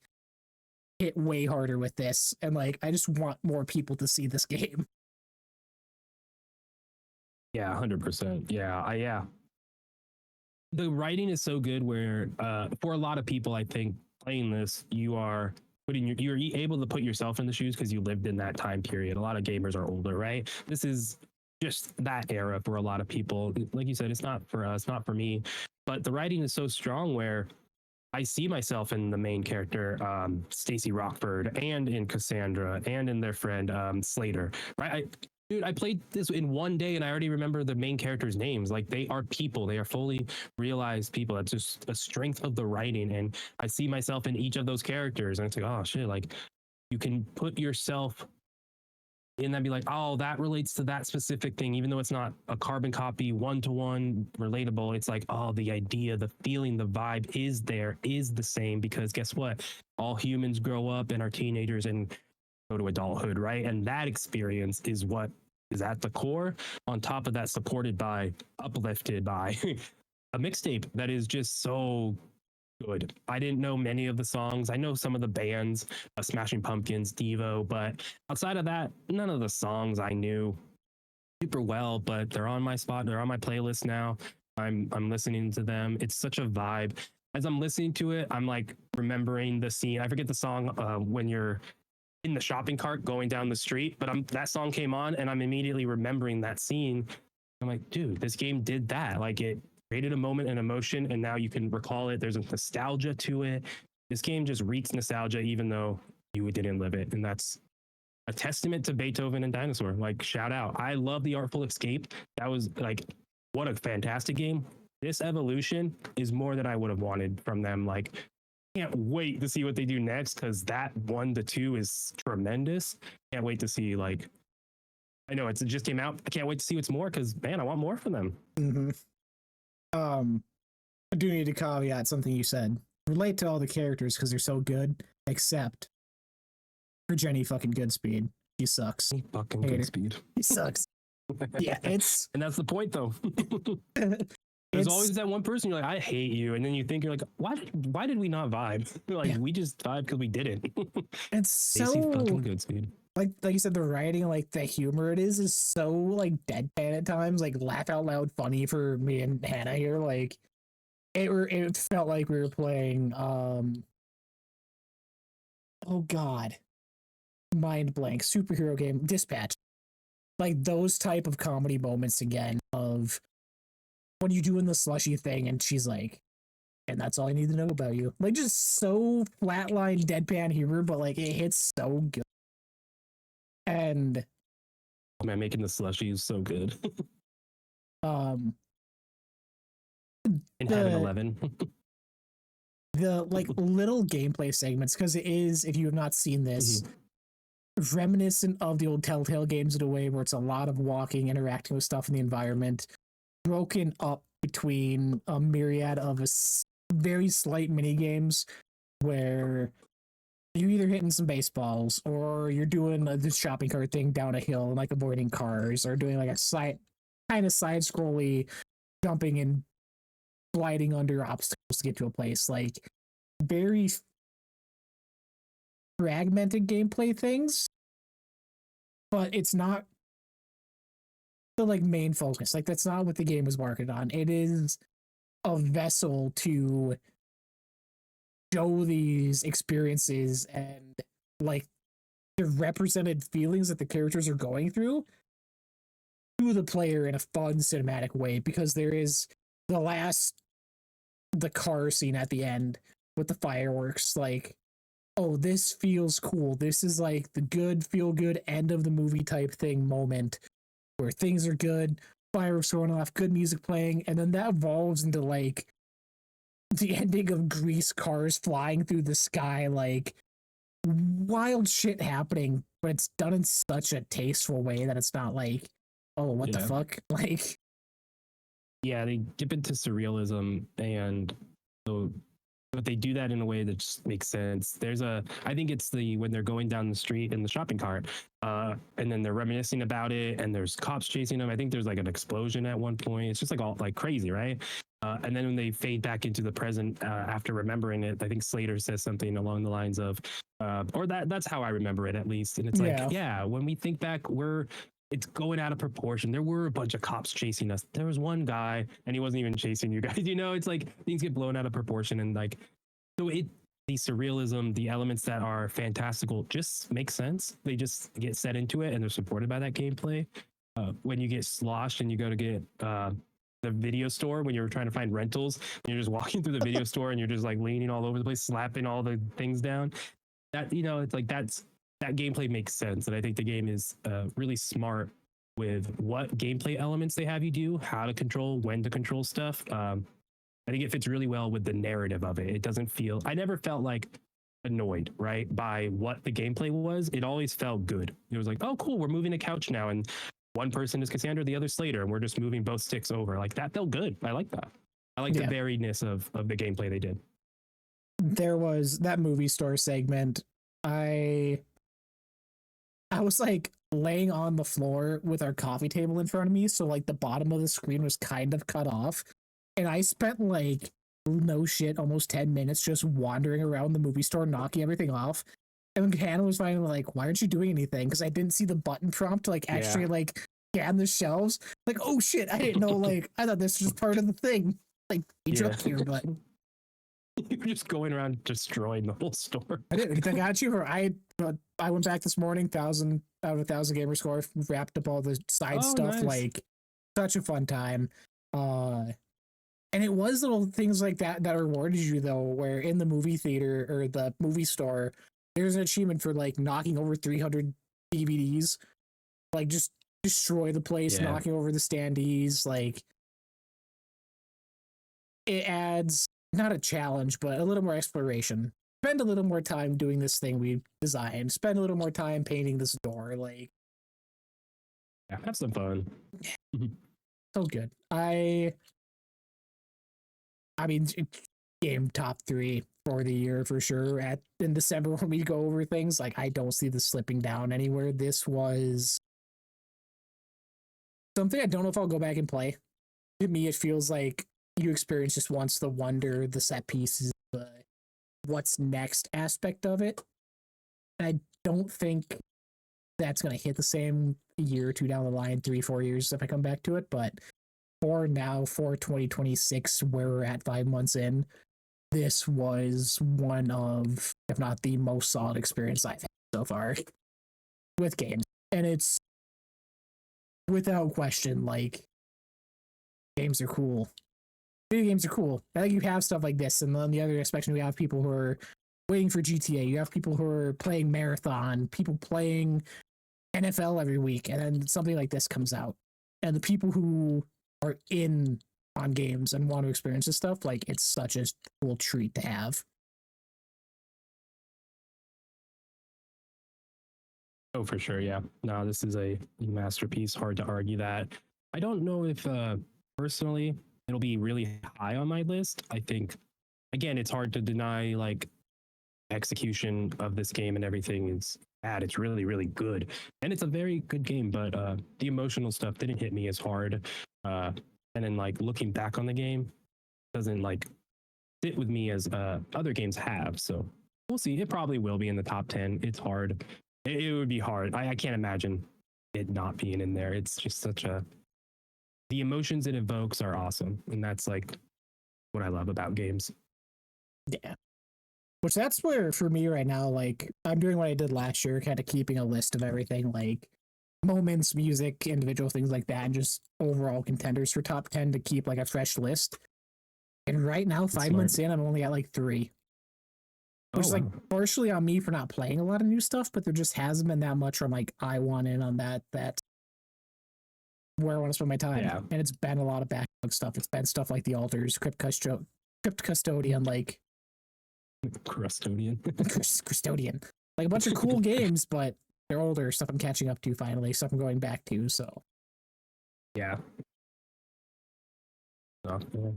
hit way harder with this. And like, I just want more people to see this game. Yeah, 100%. Yeah. The writing is so good where for a lot of people, I think playing this, you're able to put yourself in the shoes because you lived in that time period. A lot of gamers are older, right? This is just that era for a lot of people. Like you said, it's not for us, not for me, but the writing is so strong where I see myself in the main character, Stacy Rockford, and in Cassandra, and in their friend Slater. Right? Dude, I played this in one day, and I already remember the main characters' names. Like, they are people; they are fully realized people. It's just a strength of the writing, and I see myself in each of those characters, and it's like, oh shit! Like, you can put yourself and then be like, oh, that relates to that specific thing, even though it's not a carbon copy, one-to-one relatable. It's like, oh, the idea, the feeling, the vibe is the same, because guess what? All humans grow up and are teenagers and go to adulthood, right? And that experience is what is at the core. On top of that, uplifted by a mixtape that is just so good. I didn't know many of the songs. I know some of the bands, Smashing Pumpkins, Devo, but outside of that, none of the songs I knew super well, but they're on my playlist now. I'm listening to them. It's such a vibe. As I'm listening to it, I'm like remembering the scene. I forget the song when you're in the shopping cart going down the street, but that song came on and I'm immediately remembering that scene. I'm like, dude, this game did that. Like, it created a moment and emotion, and now you can recall it. There's a nostalgia to it. This game just reeks nostalgia, even though you didn't live it. And that's a testament to Beethoven and Dinosaur. Like, shout out. I love The Artful Escape. That was like, what a fantastic game. This evolution is more than I would have wanted from them. Like, can't wait to see what they do next, because that 1 to 2 is tremendous. Can't wait to see, like, I know it just came out. I can't wait to see what's more, because man, I want more from them. Mm-hmm. I do need to caveat something you said. Relate to all the characters because they're so good, except for Jenny fucking Goodspeed. She sucks. Fucking Goodspeed. He sucks. Yeah, it's and that's the point, though. There's it's always that one person you're like, I hate you, and then you think you're like, why did we not vibe? Like yeah, we just vibe because we did it. it's Stacy so fucking good, dude. like you said, the writing, like the humor it is so like deadpan at times, like laugh out loud funny for me and Hannah here. Like it felt like we were playing oh god, mind blank superhero game Dispatch. Like those type of comedy moments again of when you doing the slushy thing and she's like, and that's all I need to know about you. Like just so flatline deadpan humor, but like it hits so good. And Oh, man, making the slushy is so good. um In Heaven the 11. the like little gameplay segments, because it is, if you have not seen this, reminiscent of the old Telltale games in a way where it's a lot of walking, interacting with stuff in the environment, broken up between a myriad of very slight mini games where you're either hitting some baseballs or you're doing the shopping cart thing down a hill and like avoiding cars, or doing like a side scrolly jumping and gliding under obstacles to get to a place. Like very fragmented gameplay things, but it's not the like main focus. Like that's not what the game was marketed on. It is a vessel to show these experiences and like the represented feelings that the characters are going through to the player in a fun cinematic way, because there is the car scene at the end with the fireworks. Like, oh, this feels cool. This is like the good feel good end of the movie type thing moment where things are good, fireworks going off, good music playing, and then that evolves into like the ending of Grease, cars flying through the sky, like wild shit happening, but it's done in such a tasteful way that it's not like, oh, what the Yeah. fuck? Like, Yeah, they dip into surrealism, and so but they do that in a way that just makes sense. I think it's when they're going down the street in the shopping cart, and then they're reminiscing about it, and there's cops chasing them. I think there's like an explosion at one point. It's just like all like crazy, right? And then when they fade back into the present after remembering it, I think Slater says something along the lines of, or that's how I remember it at least. And it's like, yeah, yeah, when we think back, it's going out of proportion. There were a bunch of cops chasing us. There was one guy, and he wasn't even chasing you guys. It's like things get blown out of proportion, and like the surrealism, the elements that are fantastical, just make sense. They just get set into it, and they're supported by that gameplay. When you get sloshed and you go to get the video store, when you're trying to find rentals, and you're just walking through the video store and you're just like leaning all over the place, slapping all the things down. That it's like that gameplay makes sense, and I think the game is really smart with what gameplay elements they have you do, how to control, when to control stuff. I think it fits really well with the narrative of it. It doesn't feel, I never felt like annoyed, right, by what the gameplay was. It always felt good. It was like, oh, cool, we're moving a couch now, and one person is Cassandra, the other Slater, and we're just moving both sticks over. Like that felt good. I like that. I like the variedness of the gameplay they did. There was that movie store segment. I was like laying on the floor with our coffee table in front of me, so like the bottom of the screen was kind of cut off. And I spent like, no shit, almost 10 minutes just wandering around the movie store, knocking everything off. And Hannah was finally like, why aren't you doing anything? Because I didn't see the button prompt to like actually like scan the shelves. Like, oh shit, I didn't know, like, I thought this was part of the thing. Like, he jumped here, but you're just going around destroying the whole store. I did. I got you. I went back this morning, 1,000 out of 1,000 gamer score, wrapped up all the side stuff. Nice. Like, such a fun time. And it was little things like that rewarded you, though, where in the movie theater or the movie store, there's an achievement for like knocking over 300 DVDs, like just destroy the place, knocking over the standees. Like, it adds not a challenge, but a little more exploration. Spend a little more time doing this thing we designed. Spend a little more time painting this door. Like, yeah, have some fun. So good. I mean, game top 3 for the year for sure. In December when we go over things, like I don't see this slipping down anywhere. This was something I don't know if I'll go back and play. To me, it feels like you experience just once the wonder, the set pieces, the what's next aspect of it. I don't think that's going to hit the same a year or two down the line, 3-4 years if I come back to it. But for now, for 2026, where we're at 5 months in, this was one of, if not the most solid experience I've had so far with games. And it's without question, like, games are cool. Video games are cool. I think you have stuff like this, and on the other aspect, we have people who are waiting for GTA. You have people who are playing Marathon, people playing NFL every week, and then something like this comes out. And the people who are in on games and want to experience this stuff, like, it's such a cool treat to have. Oh, for sure. Yeah. No, this is a masterpiece. Hard to argue that. I don't know if personally it'll be really high on my list. I think, again, it's hard to deny, like, execution of this game and everything is bad. It's really, really good. And it's a very good game, but the emotional stuff didn't hit me as hard. And then, like, looking back on the game doesn't, like, sit with me as other games have. So we'll see. It probably will be in the top 10. It's hard. It would be hard. I can't imagine it not being in there. It's just such a... The emotions it evokes are awesome. And that's, like, what I love about games. Yeah. Which that's where, for me right now, like, I'm doing what I did last year, kind of keeping a list of everything, like moments, music, individual things like that, and just overall contenders for top 10 to keep, like, a fresh list. And right now, 5 months in, I'm only at, like, 3. Which is, like, partially on me for not playing a lot of new stuff, but there just hasn't been that much where I'm like, I want in on that where I want to spend my time. Yeah. And it's been a lot of backlog stuff. It's been stuff like The Altars, Crypt Custodian, like... Custodian. Custodian. Like, a bunch of cool games, but they're older. Stuff I'm catching up to finally. Stuff I'm going back to, so... Yeah. Oh, yeah.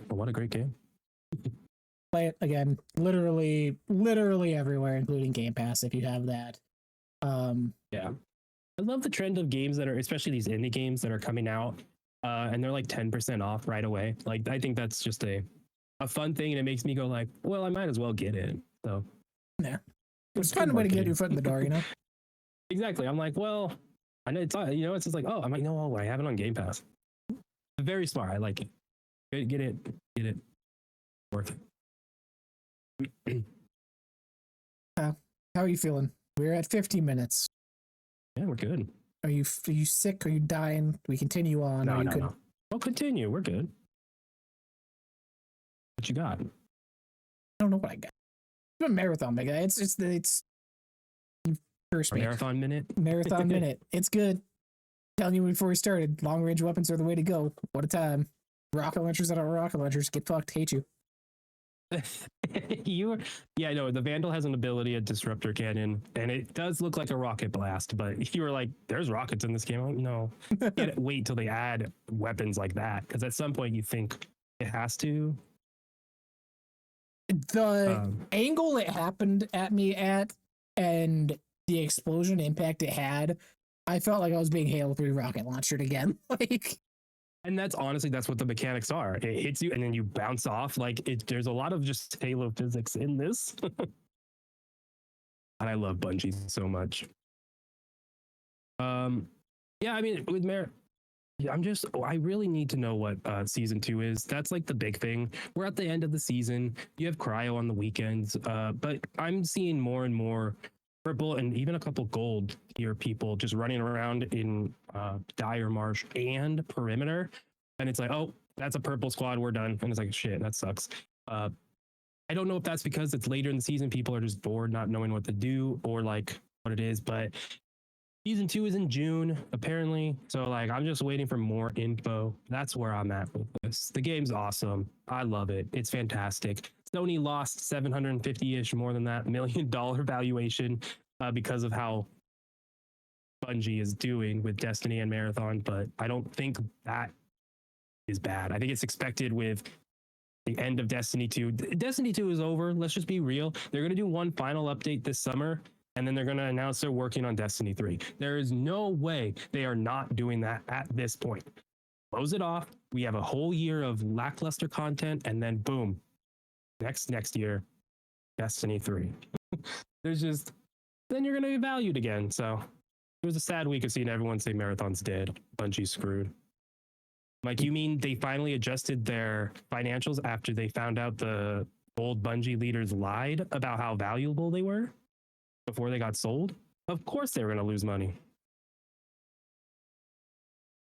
What a great game. Play it again, literally everywhere, including Game Pass if you have that. Yeah, I love the trend of games that are, especially these indie games that are coming out, and they're like 10% off right away. Like, I think that's just a fun thing, and it makes me go like, well, I might as well get it. So yeah, it's a fun way to get your foot in the door, you know. Exactly. I'm like, well, I know it's it's just like, oh, I'm like, no, I have it on Game Pass. Very smart. I like it. Get it. Worth it. How are you feeling? We're at 50 minutes. Yeah, we're good. Are you sick? Are you dying? Do we continue on? No. We'll continue. We're good. What you got? I don't know what I got. It's a marathon, big guy. It's first Marathon minute. Marathon minute. It's good. Telling you before we started, long range weapons are the way to go. What a time. Rocket launchers that are rocket launchers. Get fucked. Hate you. No, the Vandal has an ability, a disruptor cannon, and it does look like a rocket blast, but you were like, there's rockets in this game. I'm like, no. Wait till they add weapons like that, because at some point you think it has to. The angle it happened at me at and the explosion impact it had, I felt like I was being Halo 3 rocket launched again. Like, and that's honestly, that's what the mechanics are. It hits you and then you bounce off. Like, there's a lot of just Halo physics in this. And I love Bungie so much. Yeah, I mean, with I really need to know what season 2 is. That's like the big thing. We're at the end of the season. You have cryo on the weekends, but I'm seeing more and more purple and even a couple gold tier people just running around in Dire Marsh and Perimeter, and it's like, oh, that's a purple squad, we're done. And it's like, shit, that sucks. I don't know if that's because it's later in the season, people are just bored, not knowing what to do, or like what it is, but season 2 is in June, apparently. So, like, I'm just waiting for more info. That's where I'm at with this. The game's awesome. I love it. It's fantastic. Sony lost 750-ish, more than that, $1 million valuation because of how Bungie is doing with Destiny and Marathon. But I don't think that is bad. I think it's expected with the end of Destiny 2. Destiny 2 is over. Let's just be real. They're going to do one final update this summer, and then they're going to announce they're working on Destiny 3. There is no way they are not doing that at this point. Close it off, we have a whole year of lackluster content, and then boom, next year, Destiny 3. There's just then you're gonna be valued again. So it was a sad week of seeing everyone say Marathon's dead. Bungie's screwed. Like, you mean they finally adjusted their financials after they found out the old Bungie leaders lied about how valuable they were before they got sold? Of course they were going to lose money.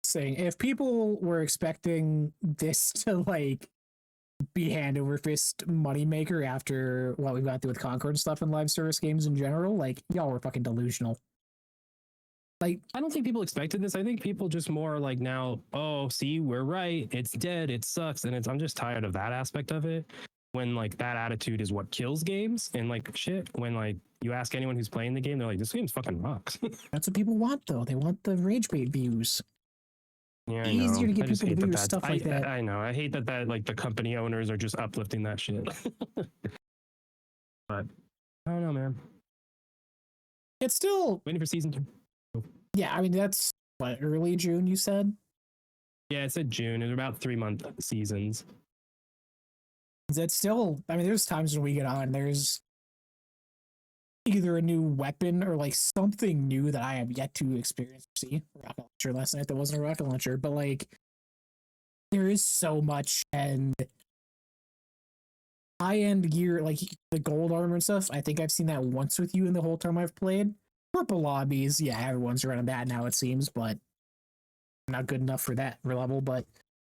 Saying if people were expecting this to like be hand over fist moneymaker after what we've got through with Concord and stuff in live service games in general, like y'all were fucking delusional. Like, I don't think people expected this. I think people just more like now, oh, see, we're right. It's dead. It sucks. And I'm just tired of that aspect of it. When like that attitude is what kills games, and like shit, when like you ask anyone who's playing the game, they're like, this game's fucking rocks. that's what people want though. They want the rage bait views. Yeah, Easier to get people to do stuff like that. I know. I hate that like the company owners are just uplifting that shit. But I don't know, man. It's still Waiting for season 2. Yeah, I mean that's what, early June you said? Yeah, it said June. It's about 3-month seasons. That's still, I mean, there's times when we get on, there's either a new weapon or like something new that I have yet to experience or see. Rocket launcher last night that wasn't a rocket launcher, but like there is so much, and high-end gear, like the gold armor and stuff, I think I've seen that once with you in the whole time I've played. Purple lobbies, yeah, everyone's running that now it seems, but not good enough for that level. But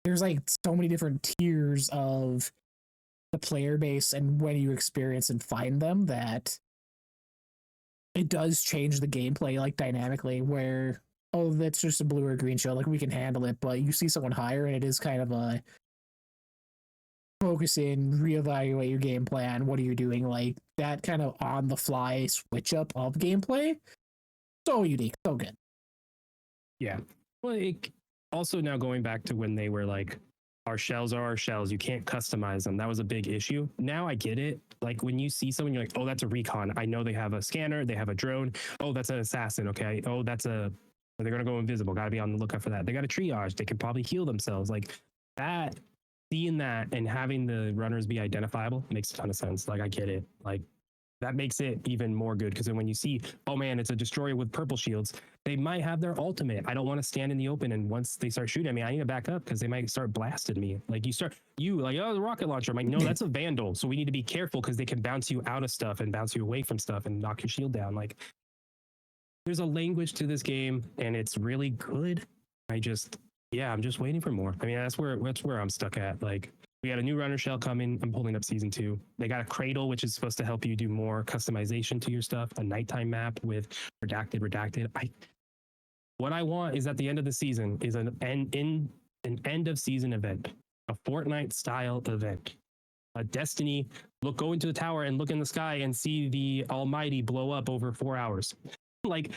there's like so many different tiers of the player base and when you experience and find them that it does change the gameplay like dynamically, where oh, that's just a blue or green show, like we can handle it, but you see someone higher and it is kind of a focus in, reevaluate your game plan, what are you doing, like that kind of on the fly switch up of gameplay. So unique, so good. Yeah. Like, also now going back to when they were like, our shells are our shells, you can't customize them. That was a big issue. Now I get it. Like when you see someone, you're like, oh, that's a recon. I know they have a scanner, they have a drone. Oh, that's an assassin. Okay. Oh, they're gonna go invisible. Gotta be on the lookout for that. They got a triage. They can probably heal themselves. Like that, seeing that and having the runners be identifiable makes a ton of sense. Like I get it. Like that makes it even more good, because then when you see, oh man, it's a destroyer with purple shields, they might have their ultimate. I don't want to stand in the open, and once they start shooting at me, I need to back up because they might start blasting me. Like oh, the rocket launcher. I'm like, no, that's a vandal. So we need to be careful because they can bounce you out of stuff and bounce you away from stuff and knock your shield down. Like there's a language to this game and it's really good. I'm just waiting for more. I mean, that's where I'm stuck at. Like, we got a new runner shell coming. I'm pulling up season 2. They got a cradle, which is supposed to help you do more customization to your stuff. A nighttime map with redacted. What I want is at the end of the season is an end of season event, a Fortnite style event, a Destiny. Go into the tower and look in the sky and see the Almighty blow up over 4 hours. Like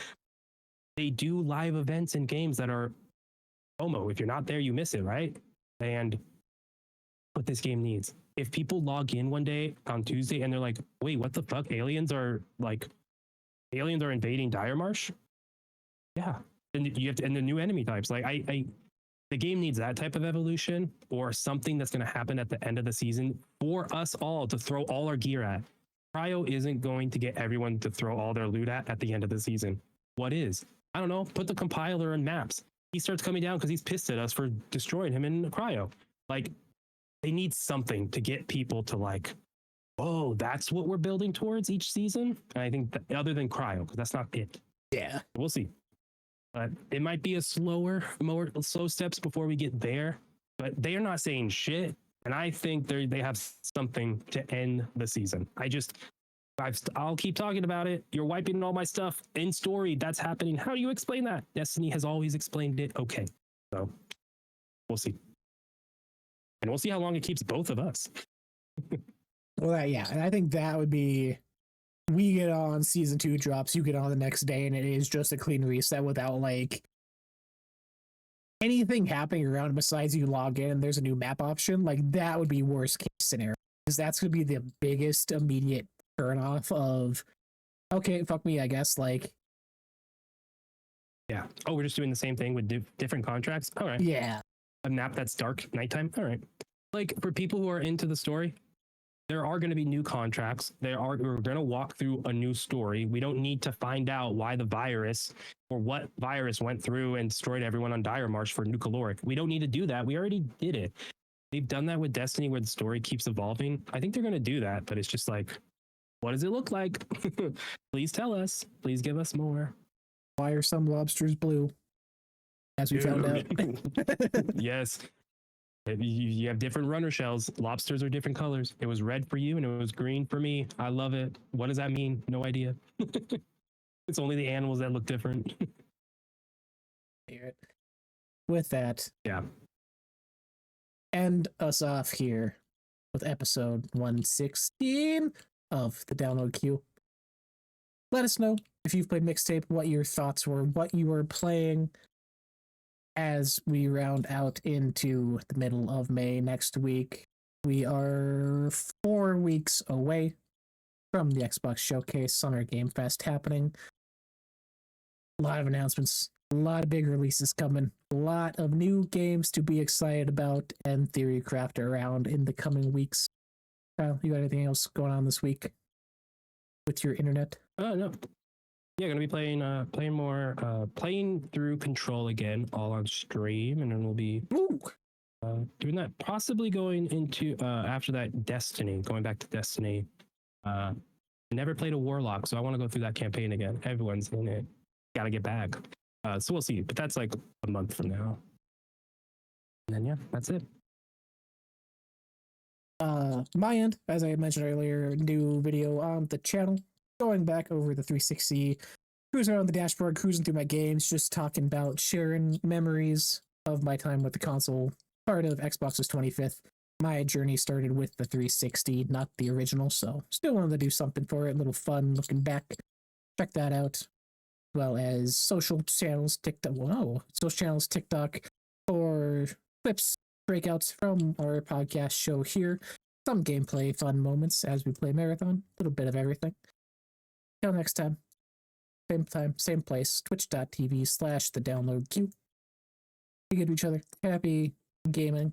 they do live events in games that are FOMO. If you're not there, you miss it, right? And what this game needs. If people log in one day on Tuesday and they're like, wait, what the fuck? Aliens are invading Dire Marsh? Yeah. And you have to, and the new enemy types. Like the game needs that type of evolution, or something that's going to happen at the end of the season for us all to throw all our gear at. Cryo isn't going to get everyone to throw all their loot at the end of the season. What is? I don't know. Put the compiler in maps. He starts coming down because he's pissed at us for destroying him in Cryo. Like, they need something to get people to like, oh, that's what we're building towards each season. And I think that, other than Cryo, because that's not it. Yeah. We'll see. But it might be more slow steps before we get there. But they are not saying shit. And I think they have something to end the season. I'll keep talking about it. You're wiping all my stuff in story. That's happening. How do you explain that? Destiny has always explained it. Okay. So we'll see. And we'll see how long it keeps both of us. Well, yeah. And I think that would be, we get on season 2 drops, you get on the next day, and it is just a clean reset without like anything happening around besides you log in and there's a new map option. Like that would be worst case scenario, because that's going to be the biggest immediate turn off of, okay, fuck me, I guess. Like, yeah. Oh, we're just doing the same thing with different contracts. All right. Yeah. a map that's dark nighttime. All right. Like for people who are into the story, there are going to be new contracts. We're going to walk through a new story. We don't need to find out why the virus or what virus went through and destroyed everyone on Dire Marsh for Nucaloric. We don't need to do that. We already did it. They've done that with Destiny where the story keeps evolving. I think they're going to do that, but it's just like, what does it look like? Please tell us. Please give us more. Why are some lobsters blue? As we found out. Yes. You have different runner shells. Lobsters are different colors. It was red for you and it was green for me. I love it. What does that mean? No idea. It's only the animals that look different. With that, yeah. End us off here with episode 116 of the Download Queue. Let us know if you've played Mixtape, what your thoughts were, what you were playing, as we round out into the middle of May next week. We are 4 weeks away from the Xbox Showcase Summer Game Fest happening. A lot of announcements, a lot of big releases coming, a lot of new games to be excited about and theory craft around in the coming weeks. Kyle, you got anything else going on this week with your internet? No. Yeah, gonna be playing through Control again, all on stream, and then we'll be doing that. Possibly going into after that going back to Destiny. Never played a Warlock, so I want to go through that campaign again. Everyone's in it. Got to get back. So we'll see, but that's like a month from now. And then yeah, that's it. My end, as I had mentioned earlier, new video on the channel. Going back over the 360, cruising around the dashboard, cruising through my games, just talking about sharing memories of my time with the console, part of Xbox's 25th. My journey started with the 360, not the original, so still wanted to do something for it, a little fun looking back. Check that out. As well as social channels, TikTok, for clips, breakouts from our podcast show here. Some gameplay, fun moments as we play Marathon, a little bit of everything. Till next time, same place, twitch.tv/thedownloadqueue. Be good to each other. Happy gaming.